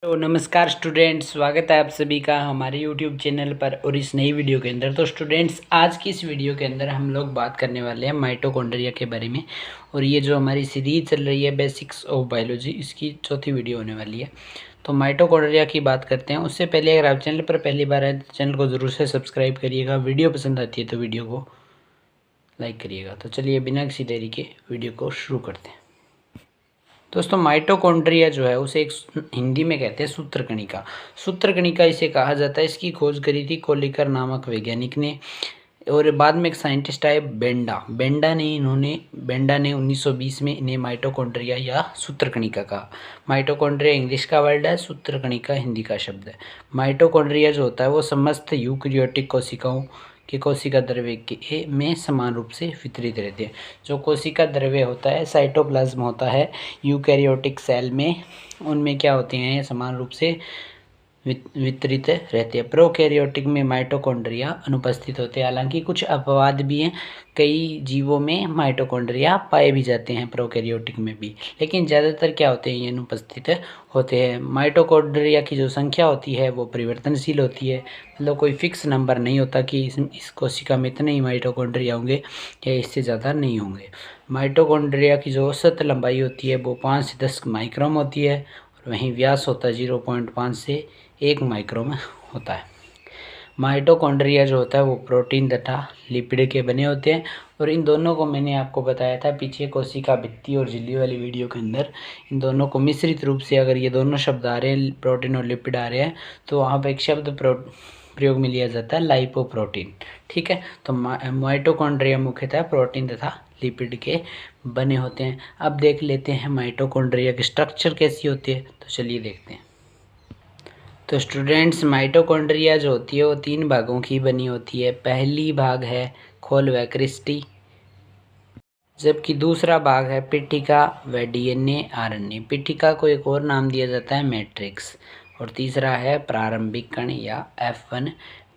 तो नमस्कार स्टूडेंट्स, स्वागत है आप सभी का हमारे यूट्यूब चैनल पर और इस नई वीडियो के अंदर। तो स्टूडेंट्स, आज की इस वीडियो के अंदर हम लोग बात करने वाले हैं माइटोकॉन्ड्रिया के बारे में। और ये जो हमारी सीरीज चल रही है बेसिक्स ऑफ बायोलॉजी, इसकी चौथी वीडियो होने वाली है। तो माइटोकॉन्ड्रिया की बात करते हैं। उससे पहले अगर आप चैनल पर पहली बार आए तो चैनल को ज़रूर से सब्सक्राइब करिएगा। वीडियो पसंद आती है तो वीडियो को लाइक करिएगा। तो चलिए बिना किसी देरी के वीडियो को शुरू करते हैं। दोस्तों, माइटोकॉन्ड्रिया जो है उसे एक हिंदी में कहते हैं सूत्रकणिका। सूत्रकणिका इसे कहा जाता है। इसकी खोज करी थी कोलिकर नामक वैज्ञानिक ने। और बाद में एक साइंटिस्ट आए बेंडा ने 1920 में इन्हें माइटोकॉन्ड्रिया या सूत्रकणिका कहा। माइटोकॉन्ड्रिया इंग्लिश का वर्ड है, सूत्रकणिका हिंदी का शब्द है। माइटोकॉन्ड्रिया जो होता है वो समस्त यूकेरियोटिक कोशिकाओं कि कोशिका द्रव्य के में समान रूप से वितरित रहते हैं। जो कोशिका द्रव्य होता है, साइटोप्लाज्म होता है यूकैरियोटिक सेल में, उनमें क्या होते हैं, समान रूप से वितरित रहते हैं। प्रोकैरियोटिक में माइटोकॉन्ड्रिया अनुपस्थित होते हैं। हालांकि कुछ अपवाद भी हैं, कई जीवों में माइटोकॉन्ड्रिया पाए भी जाते हैं प्रोकैरियोटिक में भी, लेकिन ज़्यादातर क्या होते हैं, ये अनुपस्थित होते हैं। माइटोकॉन्ड्रिया की जो संख्या होती है वो परिवर्तनशील होती है। मतलब कोई फिक्स नंबर नहीं होता कि इस कोशिका में इतने ही माइटोकॉन्ड्रिया होंगे या इससे ज़्यादा नहीं होंगे। माइटोकॉन्ड्रिया की जो औसत लंबाई होती है वो 5 से 10 माइक्रोन होती है, और वहीं व्यास होता है 0.5 से 1 माइक्रोन होता है। माइटोकॉन्ड्रिया जो होता है वो प्रोटीन तथा लिपिड के बने होते हैं। और इन दोनों को मैंने आपको बताया था पीछे कोशिका भित्ति और झिल्ली वाली वीडियो के अंदर। इन दोनों को मिश्रित रूप से अगर ये दोनों शब्द आ रहे हैं, प्रोटीन और लिपिड आ रहे हैं, तो वहाँ पर एक शब्द प्रयोग में लिया जाता है लाइपोप्रोटीन। ठीक है, तो माइटोकॉन्ड्रिया मुख्यतः प्रोटीन तथा लिपिड के बने होते हैं। अब देख लेते हैं माइटोकॉन्ड्रिया की स्ट्रक्चर कैसी होती है। तो चलिए देखते हैं। तो स्टूडेंट्स, माइटोकॉन्ड्रिया जो होती है वो 3 भागों की बनी होती है। पहली भाग है खोल व क्रिस्टी, जबकि दूसरा भाग है पिटिका व डीएनए आरएनए। पिटिका को एक और नाम दिया जाता है मैट्रिक्स, और तीसरा है प्रारंभिक कण या F1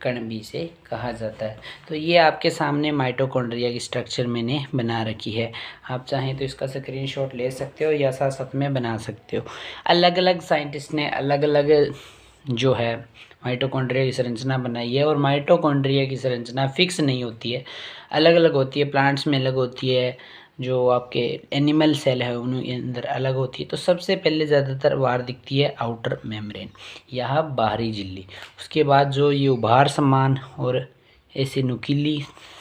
कण भी से कहा जाता है। तो ये आपके सामने माइटोकॉन्ड्रिया की स्ट्रक्चर मैंने बना रखी है। आप चाहें तो इसका स्क्रीनशॉट ले सकते हो या साथ साथ में बना सकते हो। अलग अलग साइंटिस्ट ने अलग अलग जो है माइटोकॉन्ड्रिया की संरचना बनाई है, और माइटोकॉन्ड्रिया की संरचना फिक्स नहीं होती है, अलग अलग होती है। प्लांट्स में अलग होती है, जो आपके एनिमल सेल है उनके अंदर अलग होती है। तो सबसे पहले ज़्यादातर बाहर दिखती है आउटर मेम्ब्रेन, यह बाहरी झिल्ली। उसके बाद जो ये उभार समान और ऐसे नुकीली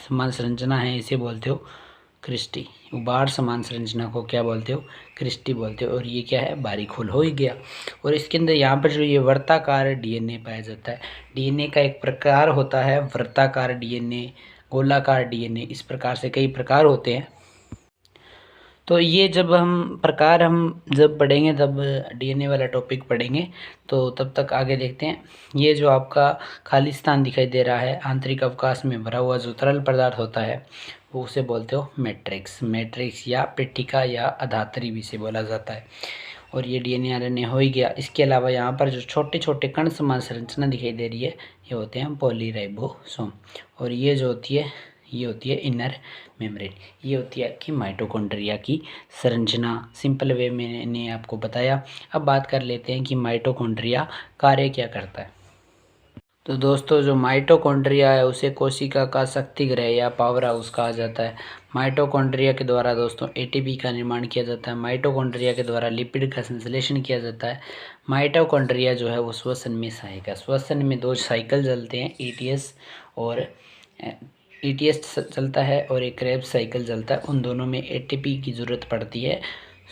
समान संरचना है, इसे बोलते हो क्रिस्टी। उभार समान संरचना को क्या बोलते हो, क्रिस्टी बोलते हो। और ये क्या है, बारीक खोल हो ही गया। और इसके अंदर यहाँ पर जो ये वर्ताकार डीएनए पाया जाता है। डीएनए का एक प्रकार होता है वर्ताकार डीएनए, गोलाकार डीएनए, इस प्रकार से कई प्रकार होते हैं। तो ये जब पढ़ेंगे तब डीएनए वाला टॉपिक पढ़ेंगे, तो तब तक आगे देखते हैं। ये जो आपका खाली स्थान दिखाई दे रहा है, आंतरिक अवकाश में भरा हुआ जो तरल पदार्थ होता है, वो उसे बोलते हो मैट्रिक्स या पिटिका या अधात्री भी से बोला जाता है। और ये डीएनए आरएनए हो ही गया। इसके अलावा यहाँ पर जो छोटे छोटे कण समान संरचना दिखाई दे रही है, ये होते हैं पॉलीराइबोसोम। और ये जो होती है, ये होती है इनर मेम्ब्रेन। ये होती है कि माइटोकॉन्ड्रिया की संरचना। सिंपल वे में मैंने आपको बताया। अब बात कर लेते हैं कि माइटोकॉन्ड्रिया कार्य क्या करता है। तो दोस्तों, जो माइटोकॉन्ड्रिया है उसे कोशिका का शक्ति गृह या पावर हाउस कहा जाता है। माइटोकॉन्ड्रिया के द्वारा दोस्तों एटीपी का निर्माण किया जाता है। माइटोकॉन्ड्रिया के द्वारा लिपिड का संश्लेषण किया जाता है। माइटोकॉन्ड्रिया जो है वो श्वसन में सहायक है। श्वसन में 2 साइकिल चलते हैं, ईटीएस चलता है और एक क्रेब्स साइकिल चलता है। उन दोनों में एटीपी की ज़रूरत पड़ती है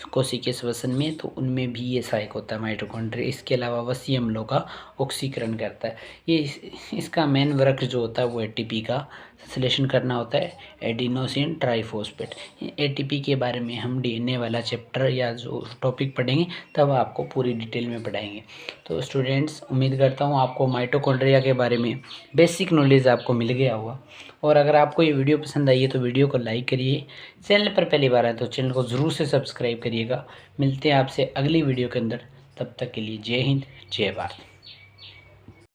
कोशिकीय श्वसन में, तो उनमें भी ये सहायक होता है माइटोकॉन्ड्रिया। इसके अलावा वसीय अम्लों का ऑक्सीकरण करता है। ये इसका मेन वर्क जो होता है वो एटीपी का संश्लेषण करना होता है, एडिनोसिन ट्राइफॉस्फेट। एटीपी के बारे में हम डीएनए वाला चैप्टर या जो टॉपिक पढ़ेंगे तब आपको पूरी डिटेल में पढ़ाएंगे। तो स्टूडेंट्स, उम्मीद करता हूँ आपको माइटोकॉन्ड्रिया के बारे में बेसिक नॉलेज आपको मिल गया होगा। और अगर आपको ये वीडियो पसंद आई है तो वीडियो को लाइक करिए। चैनल पर पहली बार आए तो चैनल को ज़रूर से सब्सक्राइब करिएगा। मिलते हैं आपसे अगली वीडियो के अंदर, तब तक के लिए जय हिंद, जय भारत।